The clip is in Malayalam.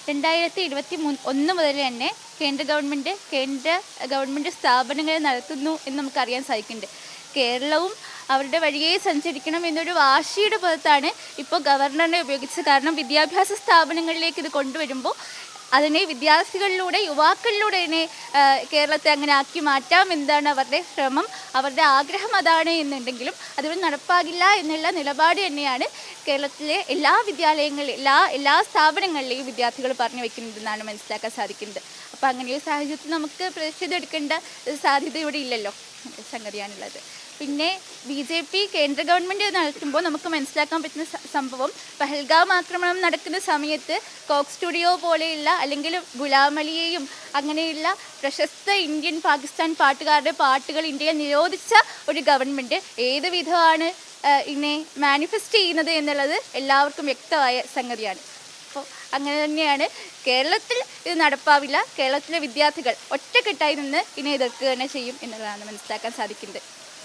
2021 മുതൽ തന്നെ കേന്ദ്ര ഗവൺമെൻറ് സ്ഥാപനങ്ങൾ നടത്തുന്നു എന്ന് നമുക്കറിയാൻ സാധിക്കുന്നുണ്ട്. കേരളവും അവരുടെ വഴിയെ സഞ്ചരിക്കണം എന്നൊരു വാശിയുടെ പുറത്താണ് ഇപ്പോൾ ഗവർണറിനെ ഉപയോഗിച്ചത്. കാരണം വിദ്യാഭ്യാസ സ്ഥാപനങ്ങളിലേക്ക് ഇത് കൊണ്ടുവരുമ്പോൾ അതിനെ വിദ്യാർത്ഥികളിലൂടെ യുവാക്കളിലൂടെ തന്നെ കേരളത്തെ അങ്ങനെ ആക്കി മാറ്റാം എന്നതാണ് അവരുടെ ശ്രമം, അവരുടെ ആഗ്രഹം അതാണ് എന്നുണ്ടെങ്കിലും അതിവിടെ നടപ്പാകില്ല എന്നുള്ള നിലപാട് തന്നെയാണ് കേരളത്തിലെ എല്ലാ വിദ്യാലയങ്ങളിലും എല്ലാ സ്ഥാപനങ്ങളിലെയും വിദ്യാർത്ഥികൾ പറഞ്ഞു വയ്ക്കുന്നതെന്നാണ് മനസ്സിലാക്കാൻ സാധിക്കുന്നത്. അപ്പോൾ അങ്ങനെയൊരു സാഹചര്യത്തിൽ നമുക്ക് പ്രതിഷേധം എടുക്കേണ്ട സാധ്യത ഇവിടെ ഇല്ലല്ലോ, സംഗതിയാണുള്ളത്. പിന്നെ BJP കേന്ദ്ര ഗവൺമെൻറ് നടത്തുമ്പോൾ നമുക്ക് മനസ്സിലാക്കാൻ പറ്റുന്ന സംഭവം, പഹൽഗാം ആക്രമണം നടക്കുന്ന സമയത്ത് കോക്ക് സ്റ്റുഡിയോ പോലെയുള്ള അല്ലെങ്കിൽ ഗുലാം അലിയെയും അങ്ങനെയുള്ള പ്രശസ്ത ഇന്ത്യൻ പാകിസ്ഥാൻ പാട്ടുകാരുടെ പാട്ടുകൾ ഇന്ത്യയിൽ നിരോധിച്ച ഒരു ഗവൺമെൻറ് ഏത് വിധമാണ് ഇതിനെ മാനിഫെസ്റ്റ് ചെയ്യുന്നത് എന്നുള്ളത് എല്ലാവർക്കും വ്യക്തമായ സംഗതിയാണ്. അപ്പോൾ അങ്ങനെ തന്നെയാണ് കേരളത്തിൽ ഇത് നടപ്പാവില്ല. കേരളത്തിലെ വിദ്യാർത്ഥികൾ ഒറ്റക്കെട്ടായി നിന്ന് ഇതിനെ എതിർക്കുക തന്നെ ചെയ്യും എന്നുള്ളതാണ് മനസ്സിലാക്കാൻ സാധിക്കുന്നത്.